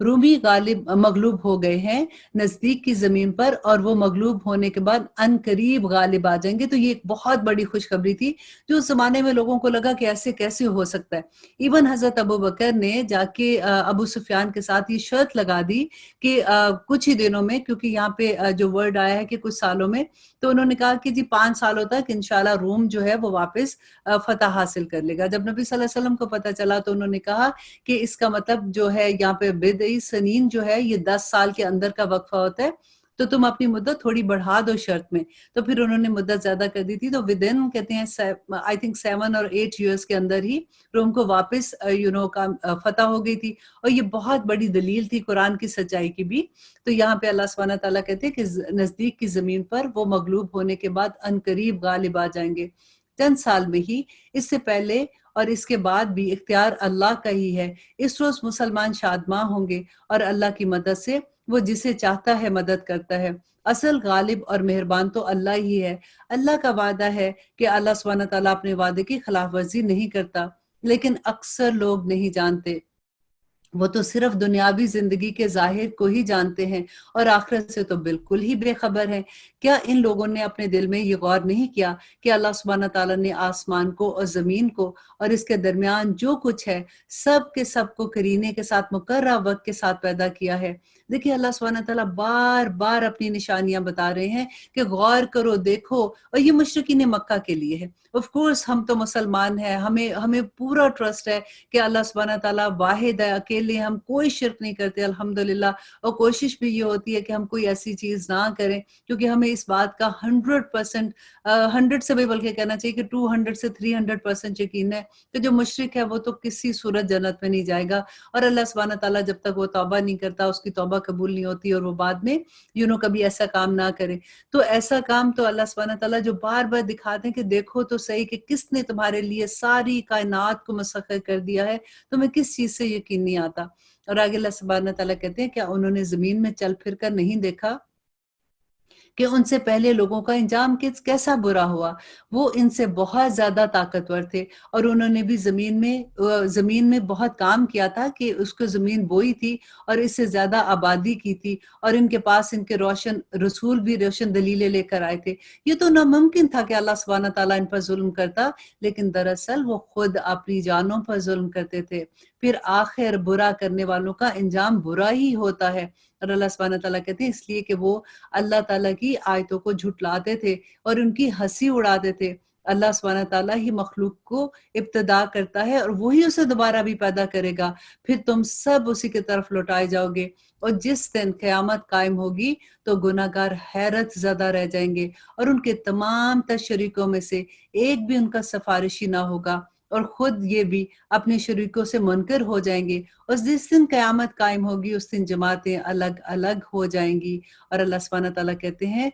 رومی مغلوب ہو گئے ہیں نزدیک کی زمین پر اور وہ مغلوب ہونے کے بعد ان قریب غالب آ جائیں گے. تو یہ ایک بہت بڑی خوشخبری تھی جو اس زمانے میں لوگوں کو لگا کہ ایسے کیسے ہو سکتا ہے. ایون حضرت ابو بکر نے جا کے ابو سفیان کے ساتھ یہ شرط لگا دی کہ کچھ ہی دنوں میں، کیونکہ یہاں پہ جو ورڈ آیا ہے کہ کچھ سالوں میں، تو انہوں نے کہا کہ جی 5 سالوں تک انشاءاللہ روم جو ہے وہ واپس فتح حاصل کر لے گا. جب نبی صلی اللہ علیہ وسلم کو پتہ چلا تو انہوں نے کہا کہ اس کا مطلب جو ہے یہاں پہ بدعی سنین جو ہے یہ 10 سال کے اندر کا وقفہ ہوتا ہے، تو تم اپنی مدت تھوڑی بڑھا دو شرط میں. تو پھر انہوں نے مدت زیادہ کر دی تھی، تو ودن کہتے ہیں آئی تھنک 7 اور 8 ایئرس کے اندر ہی روم کو واپس فتح ہو گئی تھی. اور یہ بہت بڑی دلیل تھی قرآن کی سچائی کی بھی. تو یہاں پہ اللہ سبحانہ تعالیٰ کہتے ہیں کہ نزدیک کی زمین پر وہ مغلوب ہونے کے بعد ان قریب غالب آ جائیں گے، چند سال میں ہی. اس سے پہلے اور اس کے بعد بھی اختیار اللہ کا ہی ہے. اس روز مسلمان شادماں ہوں گے اور اللہ کی مدد سے وہ جسے چاہتا ہے مدد کرتا ہے. اصل غالب اور مہربان تو اللہ ہی ہے. اللہ کا وعدہ ہے کہ اللہ سبحانہ تعالیٰ اپنے وعدے کی خلاف ورزی نہیں کرتا، لیکن اکثر لوگ نہیں جانتے. وہ تو صرف دنیاوی زندگی کے ظاہر کو ہی جانتے ہیں اور آخرت سے تو بالکل ہی بے خبر ہیں. کیا ان لوگوں نے اپنے دل میں یہ غور نہیں کیا کہ اللہ سبحانہ تعالیٰ نے آسمان کو اور زمین کو اور اس کے درمیان جو کچھ ہے سب کے سب کو قرینے کے ساتھ مقررہ وقت کے ساتھ پیدا کیا ہے؟ دیکھیے اللہ سبحانہ تعالیٰ بار بار اپنی نشانیاں بتا رہے ہیں کہ غور کرو، دیکھو. اور یہ مشرکین مکہ کے لیے ہے. آف کورس ہم تو مسلمان ہیں، ہمیں پورا ٹرسٹ ہے کہ اللہ سبحانہ تعالیٰ واحد ہے، اکیلے، ہم کوئی شرک نہیں کرتے الحمدللہ. اور کوشش بھی یہ ہوتی ہے کہ ہم کوئی ایسی چیز نہ کریں، کیونکہ ہمیں اس بات کا 100%، 100 سے بھی بلکہ کہنا چاہیے کہ 200 سے 300% یقین ہے کہ جو مشرک ہے وہ تو کسی صورت جنت میں نہیں جائے گا. اور اللہ سبحانہ تعالیٰ جب تک وہ توبہ نہیں کرتا اس کی توبہ قبول نہیں ہوتی، اور وہ بعد میں کبھی ایسا کام نہ کرے. تو ایسا کام تو اللہ سبحانہ تعالیٰ جو بار بار دکھاتے ہیں کہ دیکھو تو صحیح کہ کس نے تمہارے لیے ساری کائنات کو مسخر کر دیا ہے، تمہیں کس چیز سے یقین نہیں آتا. اور آگے اللہ سبحانہ تعالیٰ کہتے ہیں کیا انہوں نے زمین میں چل پھر کر نہیں دیکھا کہ ان سے پہلے لوگوں کا انجام کیسا برا ہوا؟ وہ ان سے بہت زیادہ طاقتور تھے اور انہوں نے بھی زمین میں بہت کام کیا تھا کہ اس کو زمین بوئی تھی اور اس سے زیادہ آبادی کی تھی، اور ان کے پاس ان کے روشن رسول بھی روشن دلیلیں لے کر آئے تھے. یہ تو ناممکن تھا کہ اللہ سبحانہ تعالیٰ ان پر ظلم کرتا، لیکن دراصل وہ خود اپنی جانوں پر ظلم کرتے تھے. پھر آخر برا کرنے والوں کا انجام برا ہی ہوتا ہے. اور اللہ سبحانہ تعالیٰ کہتے ہیں اس لیے کہ وہ اللہ تعالیٰ کی آیتوں کو جھٹلاتے تھے اور ان کی ہنسی اڑاتے تھے. اللہ سبحانہ تعالیٰ ہی مخلوق کو ابتدا کرتا ہے اور وہی اسے دوبارہ بھی پیدا کرے گا، پھر تم سب اسی کی طرف لوٹائے جاؤ گے. اور جس دن قیامت قائم ہوگی تو گناہ گار حیرت زدہ رہ جائیں گے اور ان کے تمام شریکوں میں سے ایک بھی ان کا سفارشی نہ ہوگا، اور خود یہ بھی اپنے شریکوں سے منکر ہو جائیں گے. اور جس دن قیامت قائم ہوگی اس دن جماعتیں الگ الگ ہو جائیں گی. اور اللہ سبحانہ تعالیٰ کہتے ہیں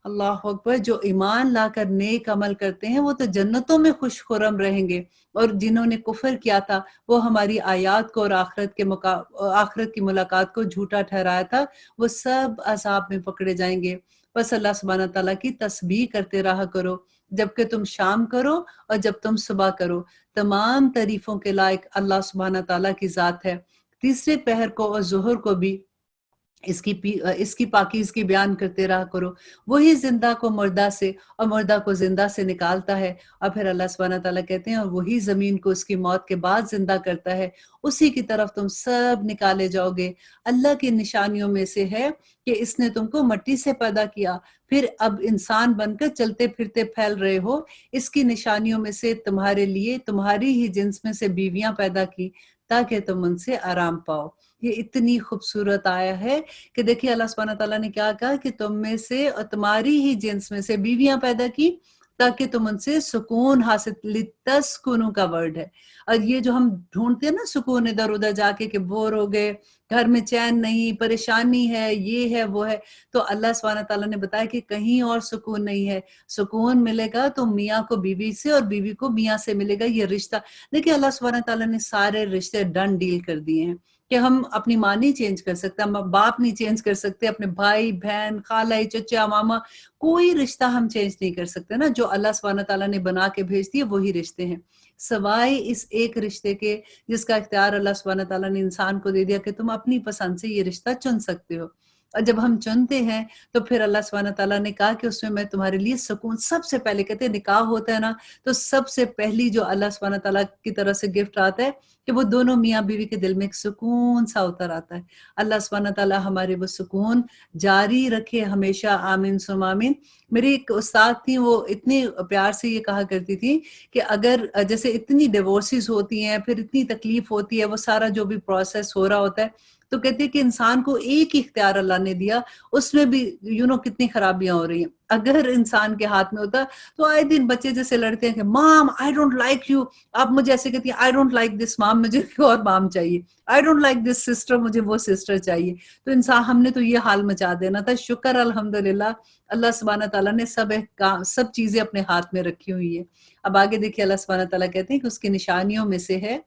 اللہ اکبر، جو ایمان لا کر نیک عمل کرتے ہیں وہ تو جنتوں میں خوش خرم رہیں گے، اور جنہوں نے کفر کیا تھا وہ ہماری آیات کو اور آخرت کی ملاقات کو جھوٹا ٹھہرایا تھا، وہ سب عذاب میں پکڑے جائیں گے. بس اللہ سبحانہ تعالیٰ کی تسبیح کرتے رہا کرو جبکہ تم شام کرو اور جب تم صبح کرو. تمام تعریفوں کے لائق اللہ سبحانہ تعالیٰ کی ذات ہے. تیسرے پہر کو اور ظہر کو بھی اس کی پاکیزگی بیان کرتے رہا کرو. وہی زندہ کو مردہ سے اور مردہ کو زندہ سے نکالتا ہے. اور پھر اللہ سبحانہ تعالیٰ کہتے ہیں اور وہی زمین کو اس کی موت کے بعد زندہ کرتا ہے، اسی کی طرف تم سب نکالے جاؤ گے. اللہ کی نشانیوں میں سے ہے کہ اس نے تم کو مٹی سے پیدا کیا، پھر اب انسان بن کر چلتے پھرتے پھیل رہے ہو. اس کی نشانیوں میں سے تمہارے لیے تمہاری ہی جنس میں سے بیویاں پیدا کی تاکہ تم ان سے آرام پاؤ. یہ اتنی خوبصورت آیا ہے کہ دیکھیے اللہ سبحانہ تعالیٰ نے کیا کہا کہ تم میں سے اور تمہاری ہی جنس میں سے بیویاں پیدا کی تاکہ تم ان سے سکون حاصل. لتسکنوا کا ورڈ ہے، اور یہ جو ہم ڈھونڈتے ہیں نا سکون ادھر ادھر جا کے کہ بور ہو گئے، گھر میں چین نہیں، پریشانی ہے، یہ ہے وہ ہے، تو اللہ سبحانہ تعالیٰ نے بتایا کہ کہیں اور سکون نہیں ہے. سکون ملے گا تو میاں کو بیوی سے اور بیوی کو میاں سے ملے گا. یہ رشتہ دیکھیے اللہ سبحانہ تعالیٰ نے سارے رشتے ڈن ڈیل کر دیے ہیں کہ ہم اپنی ماں نہیں چینج کر سکتے، ہم باپ نہیں چینج کر سکتے، اپنے بھائی بہن خالہ چچا ماما کوئی رشتہ ہم چینج نہیں کر سکتے نا. جو اللہ سبحانہ تعالیٰ نے بنا کے بھیج دیے وہی رشتے ہیں. سوائے اس ایک رشتے کے جس کا اختیار اللہ سبحانہ تعالیٰ نے انسان کو دے دیا کہ تم اپنی پسند سے یہ رشتہ چن سکتے ہو۔ اور جب ہم چنتے ہیں تو پھر اللہ سبحانہ تعالیٰ نے کہا کہ اس میں تمہارے لیے سکون، سب سے پہلے کہتے ہیں نکاح ہوتا ہے نا، تو سب سے پہلی جو اللہ سبحانہ تعالیٰ کی طرف سے گفٹ آتا ہے کہ وہ دونوں میاں بیوی کے دل میں ایک سکون سا اتر آتا ہے۔ اللہ سبحانہ تعالیٰ ہمارے وہ سکون جاری رکھے ہمیشہ، آمین ثم آمین۔ میری ایک استاد تھی، وہ اتنی پیار سے یہ کہا کرتی تھی کہ اگر جیسے اتنی ڈیورسز ہوتی ہیں، پھر اتنی تکلیف ہوتی ہے، وہ سارا جو بھی پروسیس ہو رہا ہوتا ہے، تو کہتے ہیں کہ انسان کو ایک ہی اختیار اللہ نے دیا، اس میں بھی کتنی خرابیاں ہو رہی ہیں۔ اگر انسان کے ہاتھ میں ہوتا تو آئے دن بچے جیسے لڑتے ہیں کہ مام آئی ڈونٹ لائک یو، آپ مجھے ایسے کہتی ہیں آئی ڈونٹ لائک دس مام، مجھے اور مام چاہیے، I don't like this sister, مجھے وہ سسٹر چاہیے۔ تو انسان، ہم نے تو یہ حال مچا دینا تھا۔ شکر الحمدللہ اللہ سبحانہ تعالیٰ نے سب چیزیں اپنے ہاتھ میں رکھی ہوئی ہیں۔ اب آگے دیکھیے، اللہ سبحانہ تعالیٰ کہتے ہیں کہ اس کی نشانیوں میں سے ہے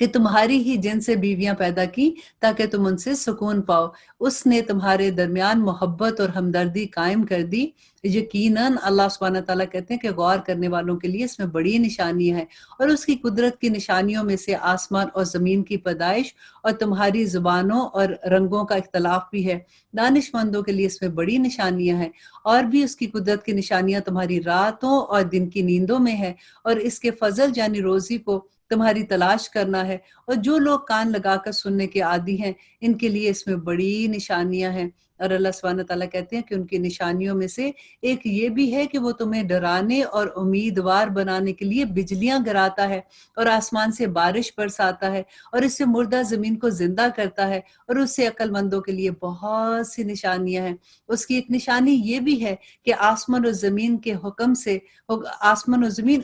کہ تمہاری ہی جن سے بیویاں پیدا کی تاکہ تم ان سے سکون پاؤ، اس نے تمہارے درمیان محبت اور ہمدردی قائم کر دی۔ یقیناً اللہ سبحانہ تعالیٰ کہتے ہیں کہ غور کرنے والوں کے لیے اس میں بڑی نشانیاں ہیں، اور اس کی قدرت کی نشانیوں میں سے آسمان اور زمین کی پیدائش اور تمہاری زبانوں اور رنگوں کا اختلاف بھی ہے۔ دانش مندوں کے لیے اس میں بڑی نشانیاں ہیں، اور بھی اس کی قدرت کی نشانیاں تمہاری راتوں اور دن کی نیندوں میں ہے، اور اس کے فضل یعنی روزی کو تمہاری تلاش کرنا ہے۔ اور جو لوگ کان لگا کر سننے کے عادی ہیں، ان کے لیے اس میں بڑی نشانیاں ہیں۔ اور اللہ سبحانہ تعالیٰ کہتے ہیں کہ ان کی نشانیوں میں سے ایک یہ بھی ہے کہ وہ تمہیں ڈرانے اور امیدوار بنانے کے لیے بجلیاں گراتا ہے، اور آسمان سے بارش برساتا ہے، اور اس سے مردہ زمین کو زندہ کرتا ہے، اور اس سے عقل مندوں کے لیے بہت سی نشانیاں ہیں۔ اس کی ایک نشانی یہ بھی ہے کہ آسمان و زمین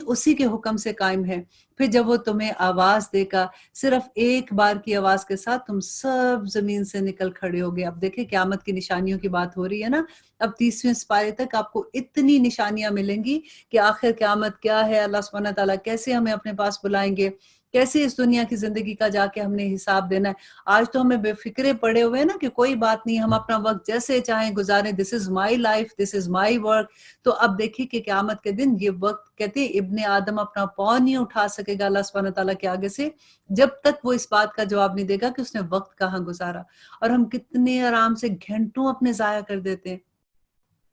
اسی کے حکم سے قائم ہے۔ پھر جب وہ تمہیں آواز دے گا، صرف ایک بار کی آواز کے ساتھ تم سب زمین سے نکل کھڑے ہوگے۔ اب دیکھیں قیامت کی نشانیوں کی بات ہو رہی ہے نا، اب 30ویں سپارے تک آپ کو اتنی نشانیاں ملیں گی کہ آخر قیامت کیا ہے، اللہ سبحانہ تعالیٰ کیسے ہمیں اپنے پاس بلائیں گے، کیسے اس دنیا کی زندگی کا جا کے ہم نے حساب دینا ہے۔ آج تو ہمیں بے فکرے پڑے ہوئے ہیں نا کہ کوئی بات نہیں، ہم اپنا وقت جیسے چاہیں گزاریں، دس از my life, this is my work. تو اب دیکھیے کہ قیامت کے دن یہ وقت، کہتے ہیں ابن آدم اپنا پاؤں نہیں اٹھا سکے گا اللہ سبحانہ تعالیٰ کے آگے سے جب تک وہ اس بات کا جواب نہیں دے گا کہ اس نے وقت کہاں گزارا۔ اور ہم کتنے آرام سے گھنٹوں اپنے ضائع کر دیتے ہیں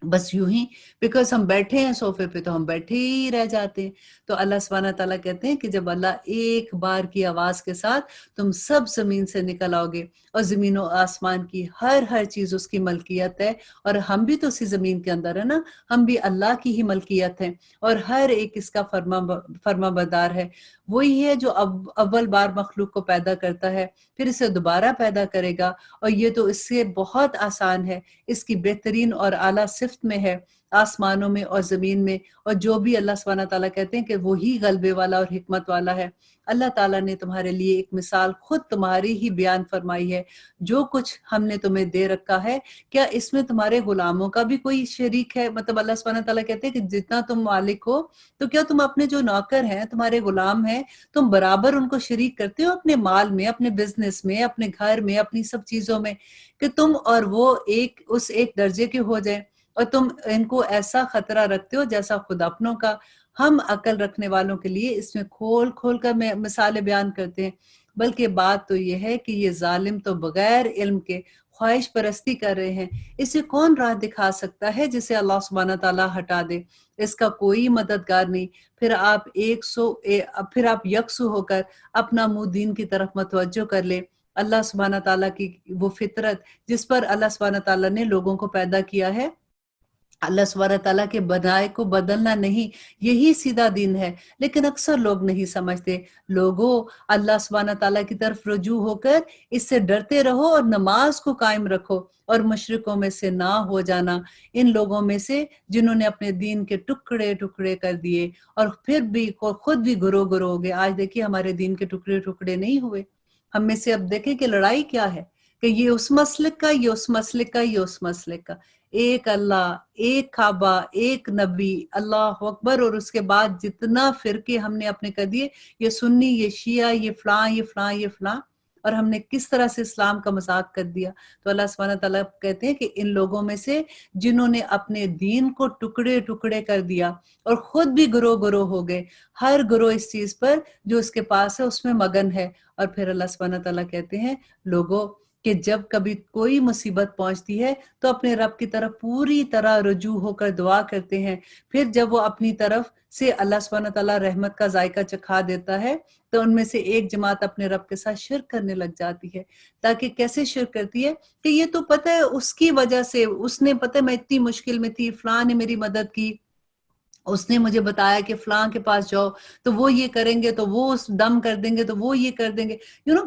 بس یوں ہی، بیکاز ہم بیٹھے ہیں صوفے پہ تو ہم بیٹھے ہی رہ جاتے ہیں۔ تو اللہ سبحانہ تعالیٰ کہتے ہیں کہ جب اللہ ایک بار کی آواز کے ساتھ تم سب زمین سے نکل آؤ گے، اور زمین و آسمان کی ہر چیز اس کی ملکیت ہے، اور ہم بھی تو اسی زمین کے اندر ہے نا، ہم بھی اللہ کی ہی ملکیت ہیں، اور ہر ایک اس کا فرما بردار ہے۔ وہی ہے جو اول بار مخلوق کو پیدا کرتا ہے، پھر اسے دوبارہ پیدا کرے گا، اور یہ تو اس سے بہت آسان ہے، اس کی بہترین اور اعلیٰ صفت میں ہے، آسمانوں میں اور زمین میں۔ اور جو بھی اللہ سبحانہ تعالیٰ کہتے ہیں کہ وہی غلبے والا اور حکمت والا ہے۔ اللہ تعالیٰ نے تمہارے لیے ایک مثال خود تمہاری ہی بیان فرمائی ہے۔ جو کچھ ہم نے تمہیں دے رکھا ہے، کیا اس میں تمہارے غلاموں کا بھی کوئی شریک ہے؟ مطلب اللہ سبحانہ تعالیٰ کہتے ہیں کہ جتنا تم مالک ہو، تو کیا تم اپنے جو نوکر ہیں، تمہارے غلام ہیں، تم برابر ان کو شریک کرتے ہو اپنے مال میں، اپنے بزنس میں، اپنے گھر میں، اپنی سب چیزوں میں، کہ تم اور وہ اس ایک درجے کے ہو جائیں، اور تم ان کو ایسا خطرہ رکھتے ہو جیسا خود اپنوں کا۔ ہم عقل رکھنے والوں کے لیے اس میں کھول کھول کر مثالیں بیان کرتے ہیں، بلکہ بات تو یہ ہے کہ یہ ظالم تو بغیر علم کے خواہش پرستی کر رہے ہیں۔ اسے کون راہ دکھا سکتا ہے جسے اللہ سبحانہ تعالیٰ ہٹا دے؟ اس کا کوئی مددگار نہیں۔ پھر آپ یکسو ہو کر اپنا منہ دین کی طرف متوجہ کر لے۔ اللہ سبحانہ تعالیٰ کی وہ فطرت جس پر اللہ سبحانہ تعالیٰ نے لوگوں کو پیدا کیا ہے، اللہ سبحانہ تعالیٰ کے بنائے کو بدلنا نہیں، یہی سیدھا دین ہے۔ لیکن اکثر لوگ نہیں سمجھتے۔ لوگوں، اللہ سبحانہ تعالیٰ کی طرف رجوع ہو کر اس سے ڈرتے رہو اور نماز کو قائم رکھو، اور مشرکوں میں سے نہ ہو جانا، ان لوگوں میں سے جنہوں نے اپنے دین کے ٹکڑے ٹکڑے کر دیے، اور پھر بھی خود بھی گروہ ہو گئے۔ آج دیکھیے ہمارے دین کے ٹکڑے ٹکڑے نہیں ہوئے۔ ہم میں سے اب دیکھیں کہ لڑائی کیا ہے، کہ یہ اس مسلک کا، یہ اس مسلک کا، یہ اس مسلک کا۔ ایک اللہ، ایک کعبہ، ایک نبی، اللہ اکبر، اور اس کے بعد جتنا فرقے ہم نے اپنے کر دیے، یہ سنی، یہ شیعہ، یہ فلاں، یہ فلاں، یہ فلاں۔ اور ہم نے کس طرح سے اسلام کا مذاق کر دیا. تو اللہ سبحانہ تعالیٰ کہتے ہیں کہ ان لوگوں میں سے جنہوں نے اپنے دین کو ٹکڑے ٹکڑے کر دیا اور خود بھی گروہ گروہ ہو گئے، ہر گروہ اس چیز پر جو اس کے پاس ہے اس میں مگن ہے. اور پھر اللہ سبحانہ تعالیٰ کہتے ہیں لوگوں کہ جب کبھی کوئی مصیبت پہنچتی ہے تو اپنے رب کی طرف پوری طرح رجوع ہو کر دعا کرتے ہیں. پھر جب وہ اپنی طرف سے اللہ سبحانہ تعالیٰ رحمت کا ذائقہ چکھا دیتا ہے تو ان میں سے ایک جماعت اپنے رب کے ساتھ شرک کرنے لگ جاتی ہے. تاکہ کیسے شرک کرتی ہے کہ یہ تو پتہ ہے اس کی وجہ سے، اس نے پتہ ہے میں اتنی مشکل میں تھی، فلاں نے میری مدد کی، اس نے مجھے بتایا کہ فلاں کے پاس جاؤ تو وہ یہ کریں گے، تو وہ اس دم کر دیں گے، تو وہ یہ کر دیں گے.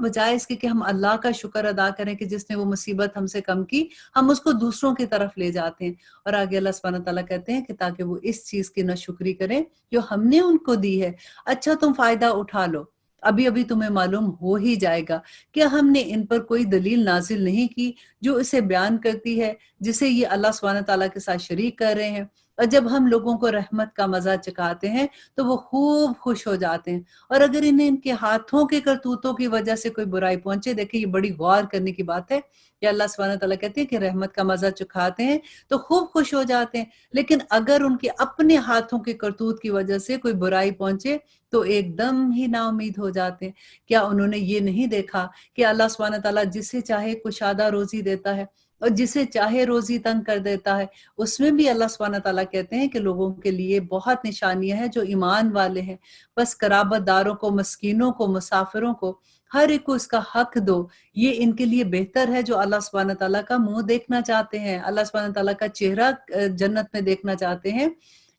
بجائے اس کے کہ ہم اللہ کا شکر ادا کریں کہ جس نے وہ مصیبت ہم سے کم کی، ہم اس کو دوسروں کی طرف لے جاتے ہیں. اور آگے اللہ سبحانہ تعالیٰ کہتے ہیں کہ تاکہ وہ اس چیز کی ناشکری کریں جو ہم نے ان کو دی ہے. اچھا تم فائدہ اٹھا لو، ابھی ابھی تمہیں معلوم ہو ہی جائے گا کہ ہم نے ان پر کوئی دلیل نازل نہیں کی جو اسے بیان کرتی ہے جسے یہ اللہ سبحانہ تعالیٰ کے ساتھ شریک کر رہے ہیں. اور جب ہم لوگوں کو رحمت کا مزہ چکھاتے ہیں تو وہ خوب خوش ہو جاتے ہیں. اور اگر انہیں ان کے ہاتھوں کے کرتوتوں کی وجہ سے کوئی برائی پہنچے، دیکھیں یہ بڑی غور کرنے کی بات ہے کہ اللہ سبحانہ تعالیٰ کہتے ہیں کہ رحمت کا مزہ چکھاتے ہیں تو خوب خوش ہو جاتے ہیں. لیکن اگر ان کے اپنے ہاتھوں کے کرتوت کی وجہ سے کوئی برائی پہنچے تو ایک دم ہی نا امید ہو جاتے ہیں. کیا انہوں نے یہ نہیں دیکھا کہ اللہ سبحانہ تعالیٰ جسے چاہے کشادہ روزی دیتا ہے اور جسے چاہے روزی تنگ کر دیتا ہے؟ اس میں بھی اللہ سبحانہ تعالیٰ کہتے ہیں کہ لوگوں کے لیے بہت نشانیاں ہیں جو ایمان والے ہیں. بس قرابت داروں کو، مسکینوں کو، مسافروں کو، ہر ایک کو اس کا حق دو. یہ ان کے لیے بہتر ہے جو اللہ سبحانہ تعالیٰ کا منہ دیکھنا چاہتے ہیں، اللہ سبحانہ تعالیٰ کا چہرہ جنت میں دیکھنا چاہتے ہیں.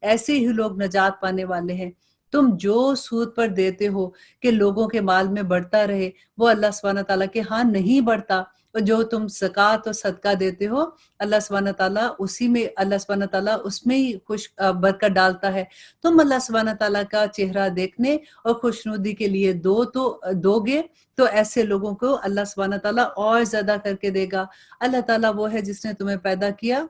ایسے ہی لوگ نجات پانے والے ہیں. تم جو سود پر دیتے ہو کہ لوگوں کے مال میں بڑھتا رہے، وہ اللہ سبحانہ تعالیٰ کے ہاں نہیں بڑھتا. اور جو تم زکوٰۃ اور صدقہ دیتے ہو، اللہ سبحانہ تعالیٰ اللہ سبحانہ تعالیٰ اس میں ہی برکت ڈالتا ہے. تم اللہ سبحانہ تعالیٰ کا چہرہ دیکھنے اور خوشنودی کے لیے دو گے تو ایسے لوگوں کو اللہ سبحانہ تعالیٰ اور زیادہ کر کے دے گا. اللہ تعالیٰ وہ ہے جس نے تمہیں پیدا کیا،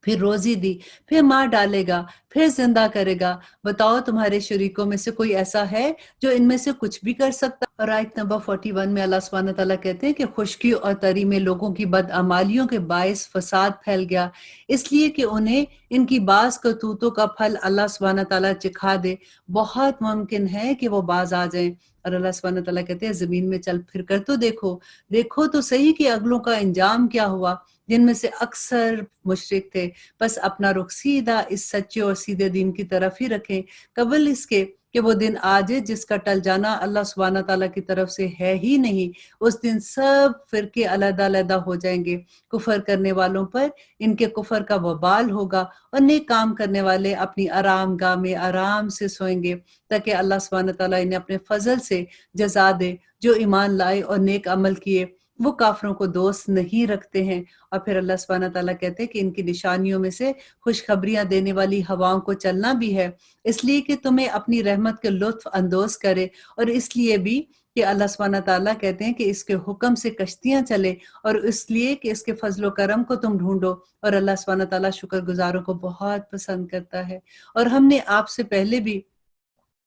پھر روزی دی، پھر مار ڈالے گا، پھر زندہ کرے گا. بتاؤ تمہارے شریکوں میں سے کوئی ایسا ہے جو ان میں سے کچھ بھی کر سکتا؟ اور آیت نمبر 41 میں اللہ سبحانہ تعالیٰ کہتے ہیں کہ خشکی اور تری میں لوگوں کی بدعمالیوں کے باعث فساد پھیل گیا، اس لیے کہ انہیں ان کی بعض کرتوتوں کا پھل اللہ سبحانہ تعالیٰ چکھا دے. بہت ممکن ہے کہ وہ باز آ جائیں. اور اللہ سبحانہ تعالیٰ کہتے ہیں زمین میں چل پھر کر تو دیکھو تو صحیح کہ اگلوں کا انجام کیا ہوا، جن میں سے اکثر مشرک تھے. بس اپنا رخ سیدھا اس سچے اور سیدھے دین کی طرف ہی رکھیں، قبل اس کے کہ وہ دن آ جائے جس کا ٹل جانا اللہ سبحانہ تعالیٰ کی طرف سے ہے ہی نہیں. اس دن سب فرقے علیحدہ علیحدہ ہو جائیں گے. کفر کرنے والوں پر ان کے کفر کا وبال ہوگا اور نیک کام کرنے والے اپنی آرام گاہ میں آرام سے سوئیں گے، تاکہ اللہ سبحانہ تعالیٰ انہیں اپنے فضل سے جزا دے. جو ایمان لائے اور نیک عمل کیے وہ کافروں کو دوست نہیں رکھتے ہیں. اور پھر اللہ سبحانہ تعالیٰ کہتے ہیں کہ ان کی نشانیوں میں سے خوشخبریاں دینے والی ہواؤں کو چلنا بھی ہے، اس لیے کہ تمہیں اپنی رحمت کے لطف اندوز کرے، اور اس لیے بھی کہ اللہ سبحانہ تعالیٰ کہتے ہیں کہ اس کے حکم سے کشتیاں چلے، اور اس لیے کہ اس کے فضل و کرم کو تم ڈھونڈو. اور اللہ سبحانہ تعالیٰ شکر گزاروں کو بہت پسند کرتا ہے. اور ہم نے آپ سے پہلے بھی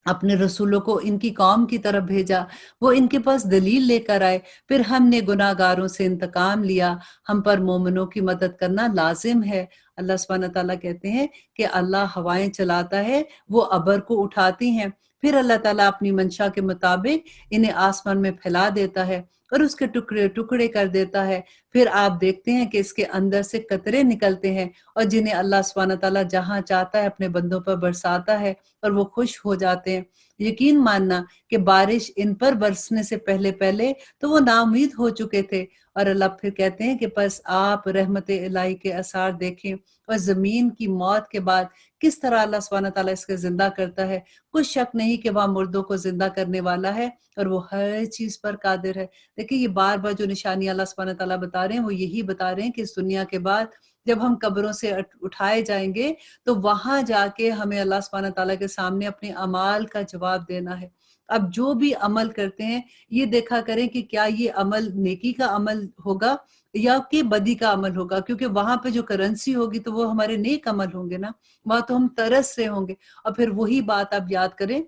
اپنے رسولوں کو ان کی قوم کی طرف بھیجا، وہ ان کے پاس دلیل لے کر آئے، پھر ہم نے گناہ گاروں سے انتقام لیا. ہم پر مومنوں کی مدد کرنا لازم ہے. اللہ سبحانہ تعالیٰ کہتے ہیں کہ اللہ ہوائیں چلاتا ہے، وہ ابر کو اٹھاتی ہیں، پھر اللہ تعالیٰ اپنی منشا کے مطابق انہیں آسمان میں پھیلا دیتا ہے اور اس کے ٹکڑے ٹکڑے کر دیتا ہے. پھر آپ دیکھتے ہیں کہ اس کے اندر سے قطرے نکلتے ہیں، اور جنہیں اللہ سبحانہ تعالیٰ جہاں چاہتا ہے اپنے بندوں پر برساتا ہے اور وہ خوش ہو جاتے ہیں. یقین ماننا کہ بارش ان پر برسنے سے پہلے تو وہ نا امید ہو چکے تھے. اور اللہ پھر کہتے ہیں کہ پس آپ رحمت الہی کے اثار دیکھیں اور زمین کی موت کے بعد کس طرح اللہ سبحانہ تعالیٰ اس کے زندہ کرتا ہے. کچھ شک نہیں کہ وہ مردوں کو زندہ کرنے والا ہے اور وہ ہر چیز پر قادر ہے. دیکھیں یہ بار بار جو نشانی اللہ سبحانہ تعالیٰ بتا رہے ہیں وہ یہی بتا رہے ہیں کہ اس دنیا کے بعد جب ہم قبروں سے اٹھائے جائیں گے تو وہاں جا کے ہمیں اللہ سبحانہ تعالیٰ کے سامنے اپنے اعمال کا جواب دینا ہے. اب جو بھی عمل کرتے ہیں یہ دیکھا کریں کہ کیا یہ عمل نیکی کا عمل ہوگا یا کہ بدی کا عمل ہوگا، کیونکہ وہاں پہ جو کرنسی ہوگی تو وہ ہمارے نیک عمل ہوں گے نا، وہاں تو ہم ترس سے ہوں گے. اور پھر وہی بات آپ یاد کریں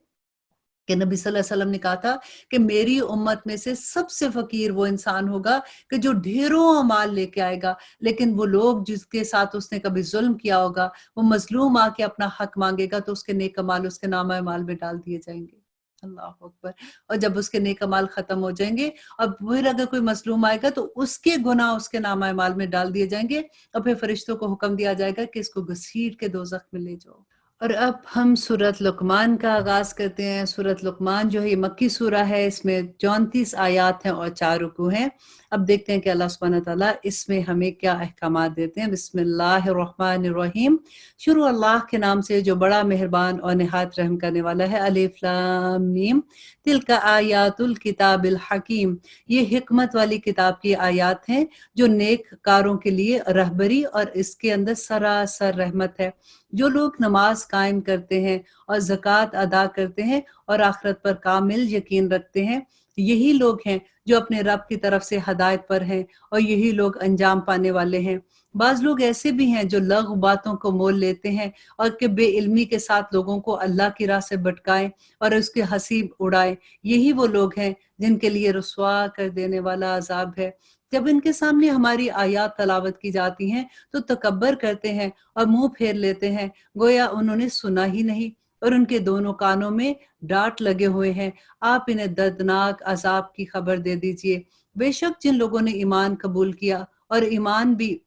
کہ نبی صلی اللہ علیہ وسلم نے کہا تھا کہ میری امت میں سے سب سے فقیر وہ انسان ہوگا کہ جو ڈھیروں مال لے کے آئے گا، لیکن وہ لوگ جس کے ساتھ اس نے کبھی ظلم کیا ہوگا، وہ مظلوم آ کے اپنا حق مانگے گا تو اس کے نیک مال اس کے نامہ مال میں ڈال دیے جائیں گے۔ اللہ اکبر۔ اور جب اس کے نیک مال ختم ہو جائیں گے اور پھر اگر کوئی مظلوم آئے گا تو اس کے گناہ اس کے نامہ مال میں ڈال دیے جائیں گے، اور پھر فرشتوں کو حکم دیا جائے گا کہ اس کو گھسیٹ کے دوزخ میں لے جاؤ۔ اور اب ہم سورۃ لقمان کا آغاز کرتے ہیں۔ سورۃ لقمان جو ہے یہ مکی سورہ ہے، اس میں 34 آیات ہیں اور 4 رکوع ہیں۔ اب دیکھتے ہیں کہ اللہ سبحانہ تعالیٰ اس میں ہمیں کیا احکامات دیتے ہیں۔ بسم اللہ الرحمن الرحیم۔ شروع اللہ کے نام سے جو بڑا مہربان اور نہایت رحم کرنے والا ہے۔ الف لام میم تلک آیات الکتاب الحکیم، یہ حکمت والی کتاب کی آیات ہیں جو نیک کاروں کے لیے رہبری اور اس کے اندر سراسر رحمت ہے۔ جو لوگ نماز قائم کرتے ہیں اور زکوٰۃ ادا کرتے ہیں اور آخرت پر کامل یقین رکھتے ہیں، یہی لوگ ہیں جو اپنے رب کی طرف سے ہدایت پر ہیں، اور یہی لوگ انجام پانے والے ہیں۔ بعض لوگ ایسے بھی ہیں جو لغو باتوں کو مول لیتے ہیں اور کہ بے علمی کے ساتھ لوگوں کو اللہ کی راہ سے بھٹکائیں اور اس کے ہنسی اڑائیں، یہی وہ لوگ ہیں جن کے لیے رسوا کر دینے والا عذاب ہے۔ جب ان کے سامنے ہماری آیات تلاوت کی جاتی ہیں تو تکبر کرتے ہیں اور منہ پھیر لیتے ہیں گویا انہوں نے سنا ہی نہیں، اور ان کے دونوں کانوں میں ڈانٹ لگے ہوئے ہیں۔ آپ انہیں دردناک عذاب کی خبر دے دیجئے۔ بے شک جن لوگوں نے ایمان قبول کیا اور ایمان بھی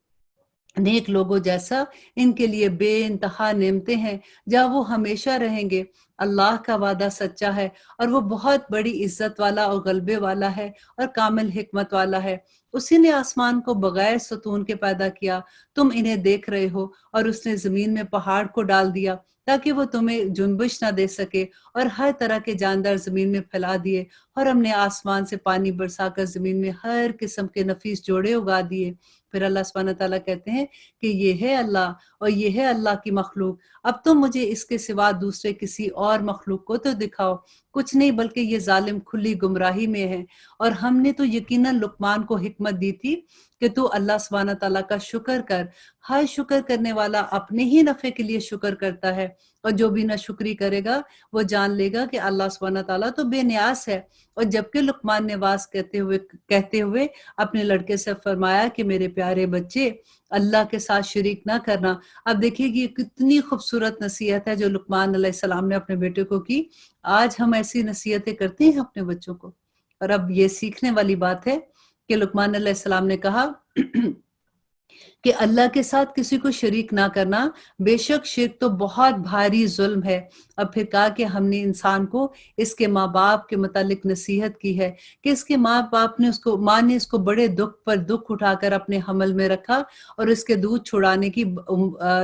نیک لوگوں جیسا، ان کے لیے بے انتہا نعمتیں ہیں جہاں وہ ہمیشہ رہیں گے۔ اللہ کا وعدہ سچا ہے اور وہ بہت بڑی عزت والا اور غلبے والا ہے اور کامل حکمت والا ہے۔ اسی نے آسمان کو بغیر ستون کے پیدا کیا، تم انہیں دیکھ رہے ہو، اور اس نے زمین میں پہاڑ کو ڈال دیا تاکہ وہ تمہیں جنبش نہ دے سکے، اور ہر طرح کے جاندار زمین میں پھیلا دیے، اور ہم نے آسمان سے پانی برسا کر زمین میں ہر قسم کے نفیس جوڑے اگا دیے۔ پھر اللہ سبحانہ تعالیٰ کہتے ہیں کہ یہ ہے اللہ اور یہ ہے اللہ کی مخلوق، اب تم مجھے اس کے سوا دوسرے کسی اور مخلوق کو تو دکھاؤ۔ کچھ نہیں بلکہ یہ ظالم کھلی گمراہی میں ہے۔ اور ہم نے تو یقیناً لقمان کو حکمت دی تھی کہ تو اللہ سبحانہ تعالیٰ کا شکر کر، ہر شکر کرنے والا اپنے ہی نفع کے لیے شکر کرتا ہے، اور جو بھی ناشکری کرے گا وہ جان لے گا کہ اللہ سبحانہ تعالیٰ تو بے نیاز ہے۔ اور جبکہ لقمان نے واز کہتے ہوئے اپنے لڑکے سے فرمایا کہ میرے پیارے بچے، اللہ کے ساتھ شریک نہ کرنا۔ اب دیکھیے کہ یہ کتنی خوبصورت نصیحت ہے جو لقمان علیہ السلام نے اپنے بیٹے کو کی۔ آج ہم ایسی نصیحتیں کرتے ہیں اپنے بچوں کو، اور اب یہ سیکھنے والی بات ہے کہ لقمان علیہ السلام نے کہا کہ اللہ کے ساتھ کسی کو شریک نہ کرنا، بے شک شرک تو بہت بھاری ظلم ہے۔ اب پھر کہا کہ ہم نے انسان کو اس کے ماں باپ کے متعلق نصیحت کی ہے کہ اس کے ماں نے اس کو بڑے دکھ پر دکھ اٹھا کر اپنے حمل میں رکھا، اور اس کے دودھ چھڑانے کی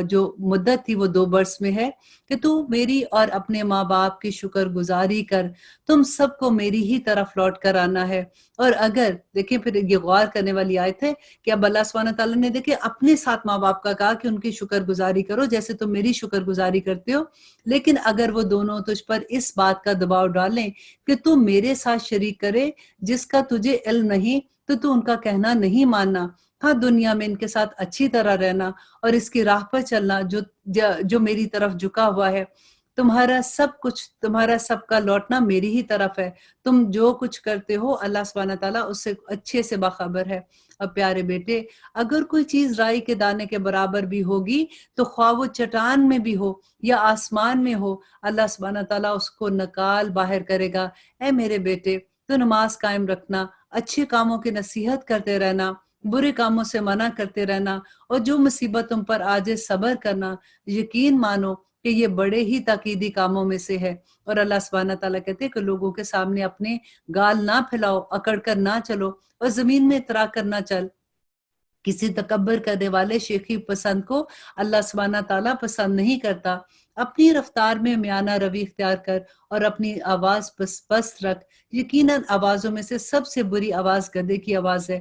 جو مدت تھی وہ 2 برس میں ہے، کہ تو میری اور اپنے ماں باپ کی شکر گزاری کر، تم سب کو میری ہی طرف لوٹ کر آنا ہے۔ اور اگر دیکھیں پھر یہ غور کرنے والی آیت ہے کہ اب اللہ سبحانہ تعالیٰ نے دیکھیں اپنے ساتھ ماں باپ کا کہا کہ ان کی شکر گزاری کرو جیسے تم میری شکر گزاری کرتے ہو، لیکن اگر وہ دونوں تجھ پر اس بات کا دباؤ ڈالیں کہ تو میرے ساتھ شریک کرے جس کا تجھے علم نہیں، تو ان کا کہنا نہیں ماننا۔ ہاں، دنیا میں ان کے ساتھ اچھی طرح رہنا اور اس کی راہ پر چلنا جو میری طرف جھکا ہوا ہے۔ تمہارا سب کا لوٹنا میری ہی طرف ہے۔ تم جو کچھ کرتے ہو اللہ سبحانہ تعالیٰ اس سے اچھے سے باخبر ہے۔ اور پیارے بیٹے، اگر کوئی چیز رائی کے دانے کے برابر بھی ہوگی تو خواہ وہ چٹان میں بھی ہو یا آسمان میں ہو، اللہ سبحانہ تعالیٰ اس کو نکال باہر کرے گا۔ اے میرے بیٹے، تو نماز قائم رکھنا، اچھے کاموں کی نصیحت کرتے رہنا، برے کاموں سے منع کرتے رہنا، اور جو مصیبت تم پر آ جائے صبر کرنا۔ یقین مانو کہ یہ بڑے ہی تاکیدی کاموں میں سے ہے۔ اور اللہ سبحانہ تعالیٰ کہتے ہیں کہ لوگوں کے سامنے اپنے گال نہ پھیلاؤ، اکڑ کر نہ چلو، اور زمین میں اترا کر نہ چل۔ کسی تکبر کرنے والے شیخی پسند کو اللہ سبحانہ تعالیٰ پسند نہیں کرتا۔ اپنی رفتار میں میانہ روی اختیار کر اور اپنی آواز پست رکھ۔ یقیناً آوازوں میں سے سب سے بری آواز گدھے کی آواز ہے۔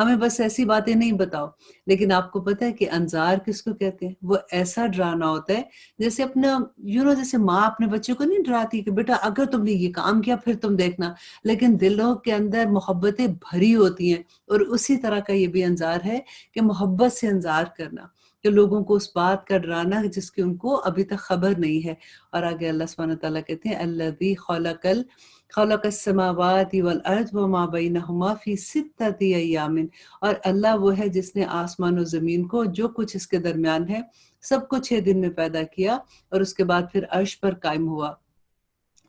ہمیں بس ایسی باتیں نہیں بتاؤ۔ لیکن آپ کو پتہ ہے کہ انظار کس کو کہتے ہیں؟ وہ ایسا ڈرانا ہوتا ہے جیسے اپنا جیسے ماں اپنے بچے کو نہیں ڈراتی کہ بیٹا اگر تم نے یہ کام کیا پھر تم دیکھنا، لیکن دلوں کے اندر محبتیں بھری ہوتی ہیں، اور اسی طرح کا یہ بھی انظار ہے کہ محبت سے انظار کرنا، کہ لوگوں کو اس بات کا ڈرانا جس کی ان کو ابھی تک خبر نہیں ہے۔ اور آگے اللہ سبحانہ تعالیٰ کہتے ہیں الذی خلق السماوات والارض وما بینہما فی ستۃ ایام، اور اللہ وہ ہے جس نے آسمان و زمین کو جو کچھ اس کے درمیان ہے سب کو 6 دن میں پیدا کیا، اور اس کے بعد پھر عرش پر قائم ہوا۔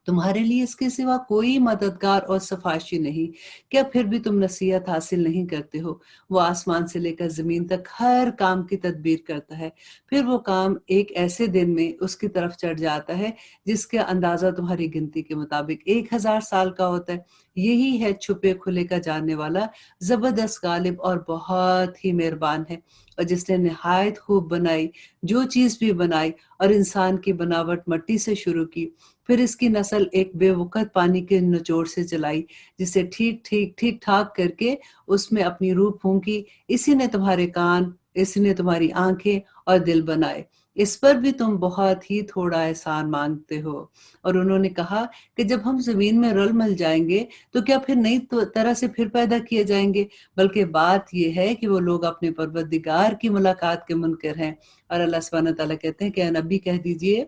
تمہارے لیے اس کے سوا کوئی مددگار اور سفارشی نہیں، کیا پھر بھی تم نصیحت حاصل نہیں کرتے ہو؟ وہ آسمان سے لے کر زمین تک ہر کام کی تدبیر کرتا ہے، پھر وہ کام ایک ایسے دن میں اس کی طرف چڑھ جاتا ہے جس کا اندازہ تمہاری گنتی کے مطابق 1000 سال کا ہوتا ہے۔ یہی ہے چھپے کھلے کا جاننے والا، زبردست غالب اور بہت ہی مہربان ہے۔ اور جس نے نہایت خوب بنائی جو چیز بھی بنائی، اور انسان کی بناوٹ مٹی سے شروع کی، پھر اس کی نسل ایک بے وقت پانی کے نچوڑ سے چلائی، جسے ٹھیک ٹھاک کر کے اس میں اپنی روح پھونکی۔ اسی نے تمہارے کان، اسی نے تمہاری آنکھیں اور دل بنائے، اس پر بھی تم بہت ہی تھوڑا احسان مانگتے ہو۔ اور انہوں نے کہا کہ جب ہم زمین میں رل مل جائیں گے تو کیا پھر نئی طرح سے پھر پیدا کیے جائیں گے؟ بلکہ بات یہ ہے کہ وہ لوگ اپنے پروردگار کی ملاقات کے منکر ہیں۔ اور اللہ سبحانہ تعالیٰ کہتے ہیں کہ اے نبی کہہ دیجئے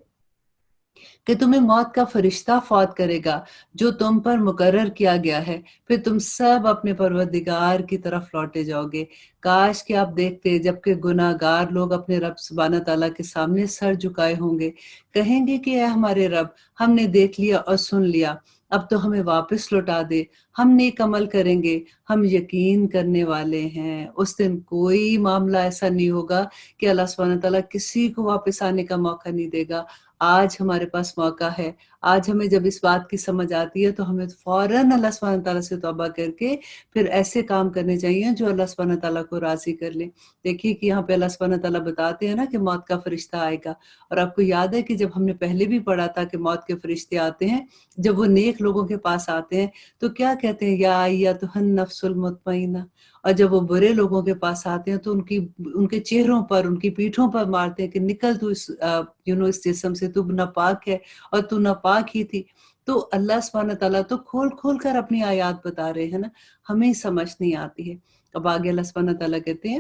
کہ تمہیں موت کا فرشتہ فوت کرے گا جو تم پر مقرر کیا گیا ہے، پھر تم سب اپنے پروردگار کی طرف لوٹے جاؤ گے۔ کاش کہ آپ دیکھتے جبکہ گناہ گار لوگ اپنے رب سبحانہ تعالیٰ کے سامنے سر جھکائے ہوں گے، کہیں گے کہ اے ہمارے رب، ہم نے دیکھ لیا اور سن لیا، اب تو ہمیں واپس لوٹا دے، ہم نیک عمل کریں گے، ہم یقین کرنے والے ہیں۔ اس دن کوئی معاملہ ایسا نہیں ہوگا کہ اللہ سبحانہ تعالیٰ کسی کو واپس آنے کا موقع نہیں دے گا۔ آج ہمارے پاس موقع ہے، آج ہمیں جب اس بات کی سمجھ آتی ہے تو ہمیں فوراً اللہ سبحانہ تعالیٰ سے توبہ کر کے پھر ایسے کام کرنے چاہیے جو اللہ سبحانہ تعالیٰ کو راضی کر لیں۔ دیکھیے کہ یہاں پہ اللہ سبحانہ تعالیٰ بتاتے ہیں نا کہ موت کا فرشتہ آئے گا، اور آپ کو یاد ہے کہ جب ہم نے پہلے بھی پڑھا تھا کہ موت کے فرشتے آتے ہیں، جب وہ نیک لوگوں کے پاس آتے ہیں تو کیا کہتے ہیں؟ یا ایتھا النفس المطمئنہ۔ اور جب وہ برے لوگوں کے پاس آتے ہیں تو ان کے چہروں پر، ان کی پیٹھوں پر مارتے ہیں کہ نکل تو اس جسم سے، تو ناپاک ہے اور تو ناپاک ہی تھی۔ تو اللہ سبحانہ تعالیٰ تو کھول کھول کر اپنی آیات بتا رہے ہیں نا، ہمیں سمجھ نہیں آتی ہے۔ اب آگے اللہ سبحانہ تعالیٰ کہتے ہیں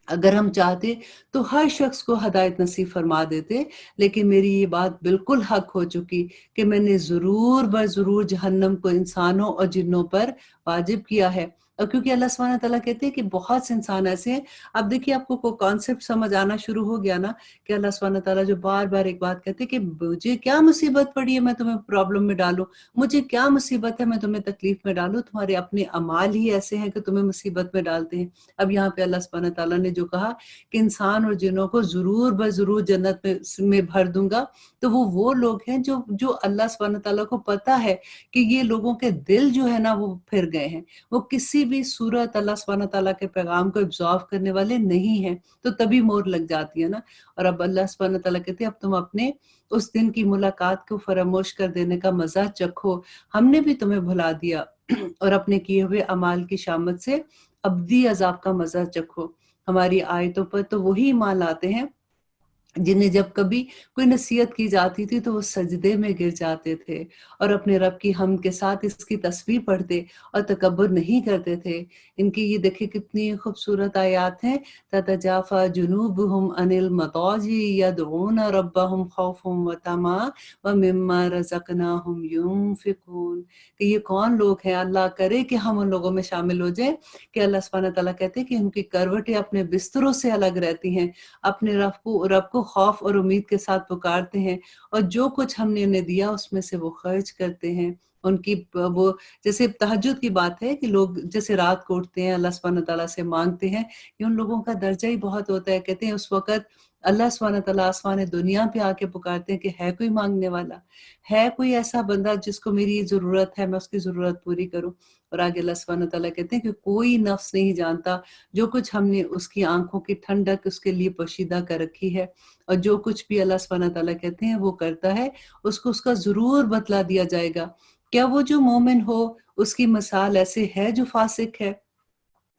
اگر ہم چاہتے تو ہر شخص کو ہدایت نصیب فرما دیتے، لیکن میری یہ بات بالکل حق ہو چکی کہ میں نے ضرور ضرور جہنم کو انسانوں اور جنوں پر واجب کیا ہے۔ اور کیونکہ اللہ سبحانہ تعالیٰ کہتے ہیں کہ بہت سے انسان ایسے ہیں۔ اب دیکھیے آپ کو کانسیپٹ سمجھ آنا شروع ہو گیا نا کہ اللہ سبحانہ تعالیٰ جو بار بار ایک بات کہتے ہیں کہ مجھے کیا مصیبت پڑی ہے میں تمہیں پرابلم میں ڈالوں، مجھے کیا مصیبت ہے میں تمہیں تکلیف میں ڈالوں، تمہارے اپنے اعمال ہی ایسے ہیں کہ تمہیں مصیبت میں ڈالتے ہیں۔ اب یہاں پہ اللہ سبحانہ تعالیٰ نے جو کہا کہ انسان اور جنوں کو ضرور جنت میں بھر دوں گا، تو وہ لوگ ہیں جو اللہ سبحانہ تعالیٰ کو پتا ہے کہ یہ لوگوں کے دل جو ہے نا وہ پھر گئے ہیں، وہ کسی بھی صورت اللہ سبحانہ تعالیٰ کے پیغام کو ابزارو کرنے والے نہیں ہیں، تو تبھی مور لگ جاتی ہے نا۔ اور اب اللہ سبحانہ تعالیٰ کہتے ہیں اب تم اپنے اس دن کی ملاقات کو فراموش کر دینے کا مزہ چکھو، ہم نے بھی تمہیں بھلا دیا، اور اپنے کیے ہوئے اعمال کی شامت سے ابدی عذاب کا مزہ چکھو۔ ہماری آیتوں پر تو وہی ایمان لاتے ہیں جنہیں جب کبھی کوئی نصیحت کی جاتی تھی تو وہ سجدے میں گر جاتے تھے اور اپنے رب کی حمد کے ساتھ اس کی تسبیح پڑھتے اور تکبر نہیں کرتے تھے۔ ان کی یہ دیکھیں کتنی خوبصورت آیات ہیں، تتجافى جنوبهم عن المضاجع يدعون ربهم خوفا وطمعا ومما رزقناهم ينفقون۔ کہ یہ کون لوگ ہیں؟ اللہ کرے کہ ہم ان لوگوں میں شامل ہو جائیں کہ اللہ سبحانہ تعالیٰ کہتے ہیں کہ ان کی کروٹیں اپنے بستروں سے الگ رہتی ہیں، اپنے رب کو خوف اور امید کے ساتھ پکارتے ہیں، اور جو کچھ ہم نے انہیں دیا اس میں سے وہ خرچ کرتے ہیں۔ ان کی وہ جیسے تہجد کی بات ہے کہ لوگ جیسے رات کو اٹھتے ہیں اللہ سبحانہ تعالیٰ سے مانگتے ہیں، یہ ان لوگوں کا درجہ ہی بہت ہوتا ہے۔ کہتے ہیں اس وقت اللہ سبحانہ تعالیٰ آسمان دنیا پہ آ کے پکارتے ہیں کہ ہے کوئی مانگنے والا، ہے کوئی ایسا بندہ جس کو میری ضرورت ہے، میں اس کی ضرورت پوری کروں۔ اور آگے اللہ سبحانہ تعالیٰ کہتے ہیں کہ کوئی نفس نہیں جانتا جو کچھ ہم نے اس کی آنکھوں کی ٹھنڈک اس کے لیے پوشیدہ کر رکھی ہے، اور جو کچھ بھی اللہ سبحانہ تعالیٰ کہتے ہیں وہ کرتا ہے، اس کو اس کا ضرور بدلہ دیا جائے گا۔ کیا وہ جو مومن ہو اس کی مثال ایسے ہے جو فاسق ہے؟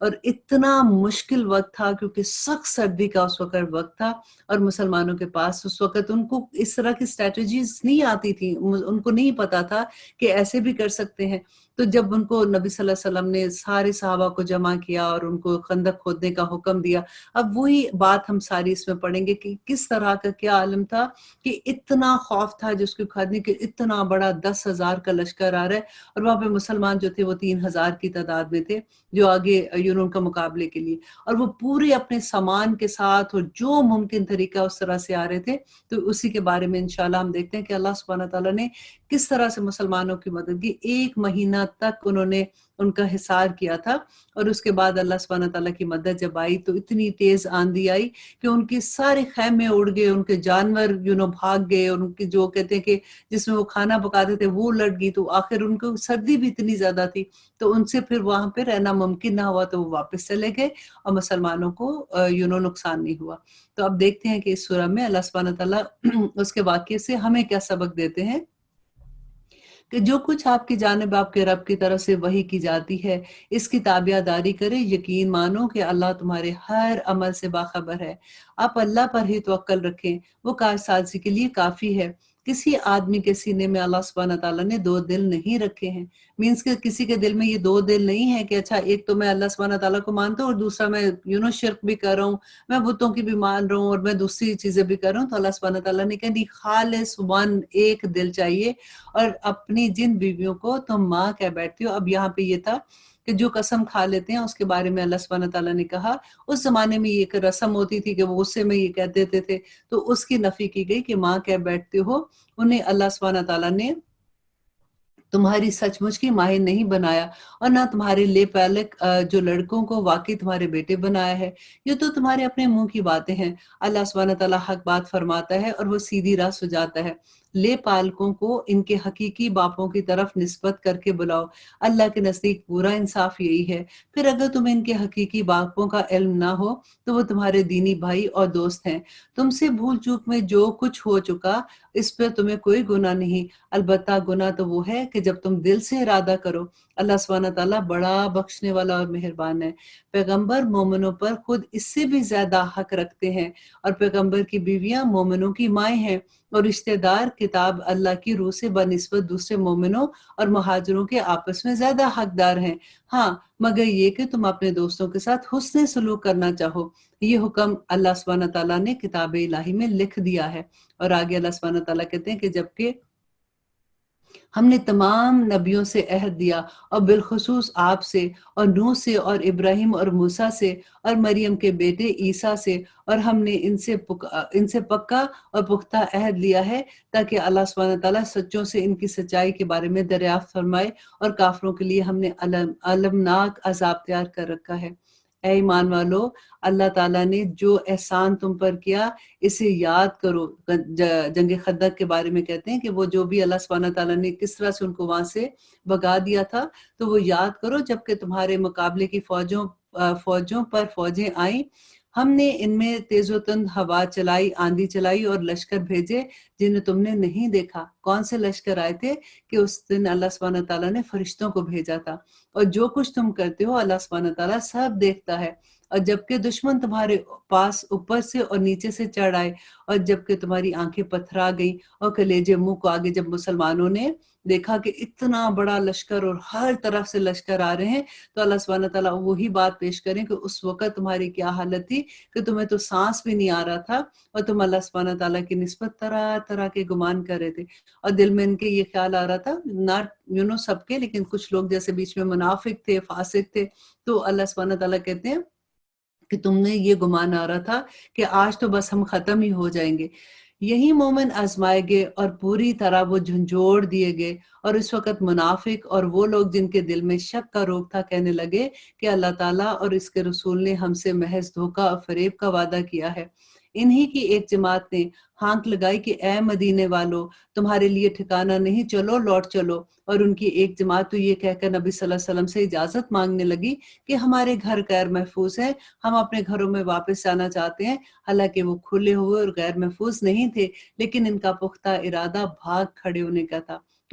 اور اتنا مشکل وقت تھا کیونکہ سخت سردی کا اس وقت تھا، اور مسلمانوں کے پاس اس وقت ان کو اس طرح کی اسٹریٹجیز نہیں آتی تھی، ان کو نہیں پتا تھا کہ ایسے بھی کر سکتے ہیں۔ تو جب ان کو نبی صلی اللہ علیہ وسلم نے سارے صحابہ کو جمع کیا اور ان کو خندق کھودنے کا حکم دیا، اب وہی بات ہم ساری اس میں پڑھیں گے کہ کس طرح کا کیا عالم تھا، کہ اتنا خوف تھا جس کو کھادنے کے، اتنا بڑا 10,000 کا لشکر آ رہا ہے، اور وہاں پہ مسلمان جو تھے وہ 3,000 کی تعداد میں تھے جو آگے ان کا مقابلے کے لیے، اور وہ پورے اپنے سامان کے ساتھ اور جو ممکن طریقہ اس طرح سے آ رہے تھے۔ تو اسی کے بارے میں انشاءاللہ ہم دیکھتے ہیں کہ اللہ سبحانہ تعالیٰ نے کس طرح سے مسلمانوں کی مدد کی۔ 1 مہینہ تک انہوں نے ان کا حصار کیا تھا، اور اس کے بعد اللہ سبحانہ تعالیٰ کی مدد جب آئی تو اتنی تیز آندھی آئی کہ ان کے سارے خیمے اڑ گئے، ان کے جانور بھاگ گئے، اور ان کی جو کہتے ہیں کہ جس میں وہ کھانا پکاتے تھے وہ لٹ گئی، تو آخر ان کو سردی بھی اتنی زیادہ تھی تو ان سے پھر وہاں پہ رہنا ممکن نہ ہوا، تو وہ واپس چلے گئے اور مسلمانوں کو نقصان نہیں ہوا۔ تو اب دیکھتے ہیں کہ اس سورہ میں اللہ سبحانہ تعالیٰ اس کے واقعے سے ہمیں کیا سبق دیتے ہیں، کہ جو کچھ آپ کی جانب آپ کے رب کی طرف سے وحی کی جاتی ہے اس کی تابع داری کرے، یقین مانو کہ اللہ تمہارے ہر عمل سے باخبر ہے۔ آپ اللہ پر ہی توکل رکھیں، وہ کارسازی کے لیے کافی ہے۔ کسی آدمی کے سینے میں اللہ سبحانہ تعالیٰ نے 2 دل نہیں رکھے ہیں، مینس کہ کسی کے دل میں یہ 2 دل نہیں ہے کہ اچھا ایک تو میں اللہ سبحانہ تعالیٰ کو مانتا ہوں اور دوسرا میں شرک بھی کر رہا ہوں، میں بتوں کی بھی مان رہا ہوں اور میں دوسری چیزیں بھی کر رہا ہوں۔ تو اللہ سبحانہ تعالیٰ نے کہا نہیں، خالص ایک دل چاہیے، اور اپنی جن بیویوں کو تم ماں کہہ بیٹھتی ہو۔ اب یہاں پہ یہ تھا کہ جو قسم کھا لیتے ہیں اس کے بارے میں اللہ سبحانہ تعالیٰ نے کہا اس زمانے میں یہ ایک رسم ہوتی تھی کہ وہ غصے میں یہ کہہ دیتے تھے، تو اس کی نفی کی گئی کہ ماں کہہ بیٹھتے ہو۔ انہیں اللہ سبحانہ تعالیٰ نے تمہاری سچ مچ کی ماہر نہیں بنایا، اور نہ تمہارے لے پالک جو لڑکوں کو واقعی تمہارے بیٹے بنایا ہے، یہ تو تمہارے اپنے منہ کی باتیں ہیں۔ اللہ سبحانہ تعالیٰ حق بات فرماتا ہے اور وہ سیدھی راہ سجاتا ہے۔ لے پالکوں کو ان کے حقیقی باپوں کی طرف نسبت کر کے بلاؤ، اللہ کے نزدیک پورا انصاف یہی ہے۔ پھر اگر تمہیں ان کے حقیقی باپوں کا علم نہ ہو تو وہ تمہارے دینی بھائی اور دوست ہیں۔ تم سے بھول چوک میں جو کچھ ہو چکا اس پہ تمہیں کوئی گناہ نہیں، البتہ گناہ تو وہ ہے کہ جب تم دل سے ارادہ کرو۔ اللہ سبحانہ تعالیٰ بڑا بخشنے والا اور مہربان ہے۔ پیغمبر مومنوں پر خود اس سے بھی زیادہ حق رکھتے ہیں، اور پیغمبر کی بیویاں مومنوں کی مائیں ہیں، اور رشتہ دار کتاب اللہ کی روح سے بنسبت دوسرے مومنوں اور مہاجروں کے آپس میں زیادہ حقدار ہیں، ہاں مگر یہ کہ تم اپنے دوستوں کے ساتھ حسن سلوک کرنا چاہو۔ یہ حکم اللہ سبحانہ تعالیٰ نے کتاب الہی میں لکھ دیا ہے۔ اور آگے اللہ سبحانہ تعالیٰ کہتے ہیں کہ جبکہ ہم نے تمام نبیوں سے عہد دیا، اور بالخصوص آپ سے اور نوح سے اور ابراہیم اور موسیٰ سے اور مریم کے بیٹے عیسیٰ سے، اور ہم نے ان سے پکا اور پختہ عہد لیا ہے تاکہ اللہ سبحانہ تعالیٰ سچوں سے ان کی سچائی کے بارے میں دریافت فرمائے، اور کافروں کے لیے ہم نے المناک عذاب تیار کر رکھا ہے۔ اے ایمان والو، اللہ تعالیٰ نے جو احسان تم پر کیا اسے یاد کرو۔ جنگ خندق کے بارے میں کہتے ہیں کہ وہ جو بھی اللہ سبحانہ تعالیٰ نے کس طرح سے ان کو وہاں سے بھگا دیا تھا، تو وہ یاد کرو جبکہ تمہارے مقابلے کی فوجوں پر فوجیں آئیں، ہم نے ان میں تیز و تند ہوا چلائی، آندھی چلائی اور لشکر بھیجے جنہیں تم نے نہیں دیکھا۔ کون سے لشکر آئے تھے؟ کہ اس دن اللہ سبحانہ تعالیٰ نے فرشتوں کو بھیجا تھا، اور جو کچھ تم کرتے ہو اللہ سبحانہ تعالیٰ سب دیکھتا ہے۔ اور جبکہ دشمن تمہارے پاس اوپر سے اور نیچے سے چڑھ آئے، اور جبکہ تمہاری آنکھیں پتھرا گئیں اور کلیجے منہ کو آگے، جب مسلمانوں نے دیکھا کہ اتنا بڑا لشکر اور ہر طرف سے لشکر آ رہے ہیں، تو اللہ سبحانہ تعالیٰ وہی بات پیش کریں کہ اس وقت تمہاری کیا حالت تھی کہ تمہیں تو سانس بھی نہیں آ رہا تھا، اور تم اللہ سبحانہ تعالیٰ کی نسبت طرح طرح کے گمان کر رہے تھے، اور دل میں ان کے یہ خیال آ رہا تھا، ناٹ سب کے، لیکن کچھ لوگ جیسے بیچ میں منافق تھے، فاسق تھے، تو اللہ سبحانہ تعالیٰ کہتے ہیں کہ تم نے یہ گمان آ رہا تھا کہ آج تو بس ہم ختم ہی ہو جائیں گے۔ یہی مومن آزمائے گئے اور پوری طرح وہ جھنجھوڑ دیے گئے، اور اس وقت منافق اور وہ لوگ جن کے دل میں شک کا روگ تھا کہنے لگے کہ اللہ تعالیٰ اور اس کے رسول نے ہم سے محض دھوکہ اور فریب کا وعدہ کیا ہے۔ انہی کی ایک جماعت نے ہانک لگائی کہ اے مدینے والو، تمہارے لیے ٹھکانہ نہیں، چلو لوٹ چلو، اور ان کی ایک جماعت تو یہ کہہ کر نبی صلی اللہ علیہ وسلم سے اجازت مانگنے لگی کہ ہمارے گھر غیر محفوظ ہیں، ہم اپنے گھروں میں واپس جانا چاہتے ہیں، حالانکہ وہ کھلے ہوئے اور غیر محفوظ نہیں تھے، لیکن ان کا پختہ ارادہ بھاگ کھڑے ہونے کا تھا،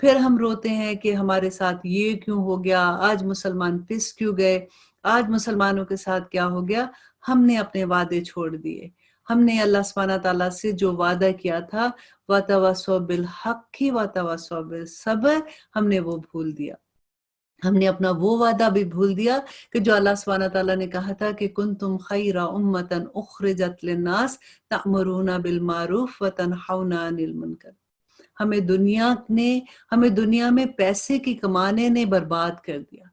پھر ہم روتے ہیں کہ ہمارے ساتھ یہ کیوں ہو گیا، آج مسلمان پس کیوں گئے، آج مسلمانوں کے ساتھ کیا ہو گیا۔ ہم نے اپنے وعدے چھوڑ دیے، ہم نے اللہ سبحانہ تعالیٰ سے جو وعدہ کیا تھا وَتَوَاسَوْا بِالْحَقِّ وَتَوَاسَوْا بِالصَّبْرِ، ہم نے وہ بھول دیا۔ ہم نے اپنا وہ وعدہ بھی بھول دیا کہ جو اللہ سبحانہ تعالیٰ نے کہا تھا کہ کنتم خیر امۃ اخرجت للناس تأمرون بالمعروف وتنہون عن المنکر۔ ہمیں دنیا میں پیسے کی کمانے نے برباد کر دیا،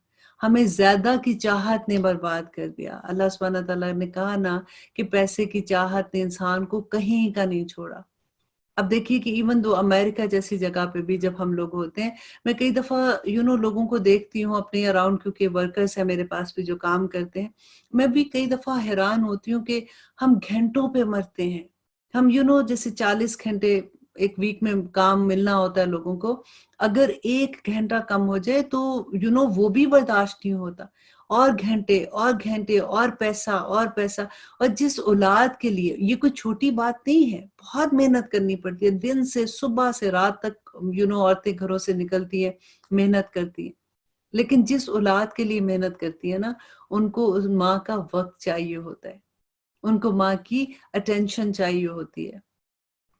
ہمیں زیادہ کی چاہت نے برباد کر دیا۔ اللہ سبحانہ تعالیٰ نے کہا نا کہ پیسے کی چاہت نے انسان کو کہیں کا نہیں چھوڑا۔ اب دیکھیے کہ ایون دو امریکہ جیسی جگہ پہ بھی جب ہم لوگ ہوتے ہیں، میں کئی دفعہ لوگوں کو دیکھتی ہوں اپنے اراؤنڈ، کیونکہ ورکرز ہیں میرے پاس بھی جو کام کرتے ہیں، میں بھی کئی دفعہ حیران ہوتی ہوں کہ ہم گھنٹوں پہ مرتے ہیں۔ ہم جیسے 40 گھنٹے ایک ویک میں کام ملنا ہوتا ہے لوگوں کو، اگر 1 گھنٹہ کم ہو جائے تو وہ بھی برداشت نہیں ہوتا، اور گھنٹے اور پیسہ اور پیسہ۔ اور جس اولاد کے لیے یہ کوئی چھوٹی بات نہیں ہے، بہت محنت کرنی پڑتی ہے، دن سے صبح سے رات تک عورتیں گھروں سے نکلتی ہیں، محنت کرتی ہیں، لیکن جس اولاد کے لیے محنت کرتی ہے نا، ان کو اس ماں کا وقت چاہیے ہوتا ہے، ان کو ماں کی اٹینشن چاہیے ہوتی ہے۔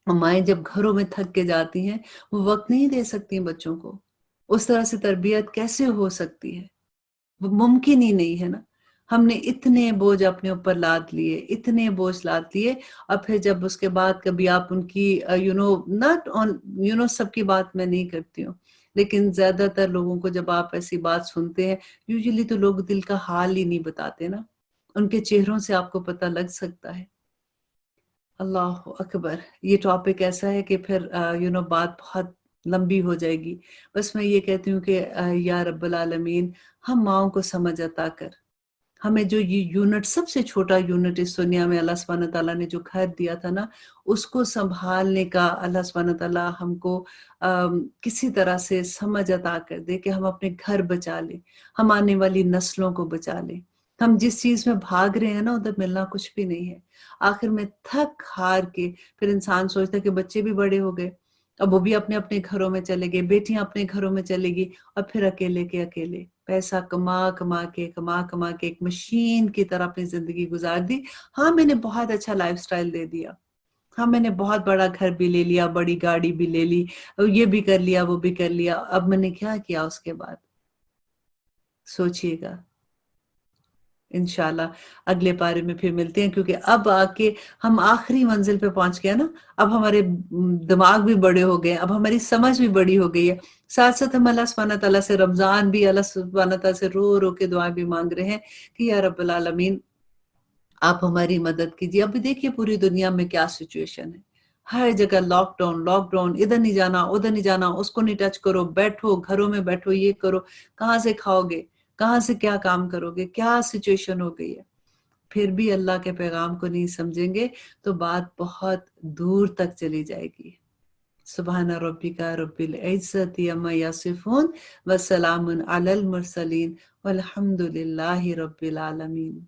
مائیں جب گھروں میں تھک کے جاتی ہیں، وہ وقت نہیں دے سکتی بچوں کو، اس طرح سے تربیت کیسے ہو سکتی ہے؟ وہ ممکن ہی نہیں ہے نا۔ ہم نے اتنے بوجھ اپنے اوپر لاد لیے، اتنے بوجھ لاد لیے، اور پھر جب اس کے بعد کبھی آپ ان کی سب کی بات میں نہیں کرتی ہوں، لیکن زیادہ تر لوگوں کو جب آپ ایسی بات سنتے ہیں، یوزلی تو لوگ دل کا حال ہی نہیں بتاتے نا، ان کے چہروں سے آپ کو پتہ لگ سکتا ہے۔ اللہ اکبر، یہ ٹاپک ایسا ہے کہ پھر بات بہت لمبی ہو جائے گی۔ بس میں یہ کہتی ہوں کہ یا رب العالمین، ہم ماؤں کو سمجھ عطا کر، ہمیں جو یہ یونٹ، سب سے چھوٹا یونٹ اس دنیا میں اللہ سبحانہ تعالیٰ نے جو گھر دیا تھا نا، اس کو سنبھالنے کا اللہ سبحانہ تعالیٰ ہم کو کسی طرح سے سمجھ عطا کر دے کہ ہم اپنے گھر بچا لیں، ہم آنے والی نسلوں کو بچا لیں۔ ہم جس چیز میں بھاگ رہے ہیں نا، ادھر ملنا کچھ بھی نہیں ہے۔ آخر میں تھک ہار کے پھر انسان سوچتا ہے کہ بچے بھی بڑے ہو گئے، اب وہ بھی اپنے اپنے گھروں میں چلے گئے، بیٹیاں اپنے گھروں میں چلے گی، اور پھر اکیلے کے اکیلے پیسہ کما کے ایک مشین کی طرح اپنی زندگی گزار دی۔ ہاں میں نے بہت اچھا لائف سٹائل دے دیا، ہاں میں نے بہت بڑا گھر بھی لے لیا، بڑی گاڑی بھی لے لی، یہ بھی کر لیا، وہ بھی کر لیا، اب میں نے کیا کیا اس کے بعد؟ سوچئے گا۔ انشاءاللہ اگلے پارے میں پھر ملتے ہیں، کیونکہ اب آ کے ہم آخری منزل پہ پہنچ گئے نا، اب ہمارے دماغ بھی بڑے ہو گئے، اب ہماری سمجھ بھی بڑی ہو گئی ہے۔ ساتھ ساتھ ہم اللہ سبحانہ تعالیٰ سے رمضان بھی اللہ سبحانہ تعالیٰ سے رو رو کے دعائیں بھی مانگ رہے ہیں کہ یا رب العالمین آپ ہماری مدد کیجیے۔ ابھی دیکھیے پوری دنیا میں کیا سچویشن ہے، ہر جگہ لاک ڈاؤن، ادھر نہیں جانا ادھر نہیں جانا، اس کو نہیں ٹچ کرو، بیٹھو گھروں میں بیٹھو، یہ کرو، کہاں سے کھاؤ گے، کہاں سے کیا کام کرو گے، کیا سچویشن ہو گئی ہے۔ پھر بھی اللہ کے پیغام کو نہیں سمجھیں گے تو بات بہت دور تک چلی جائے گی۔ سبحان ربک رب العزت عما یصفون وسلام علی المرسلین والحمد للہ رب العالمین۔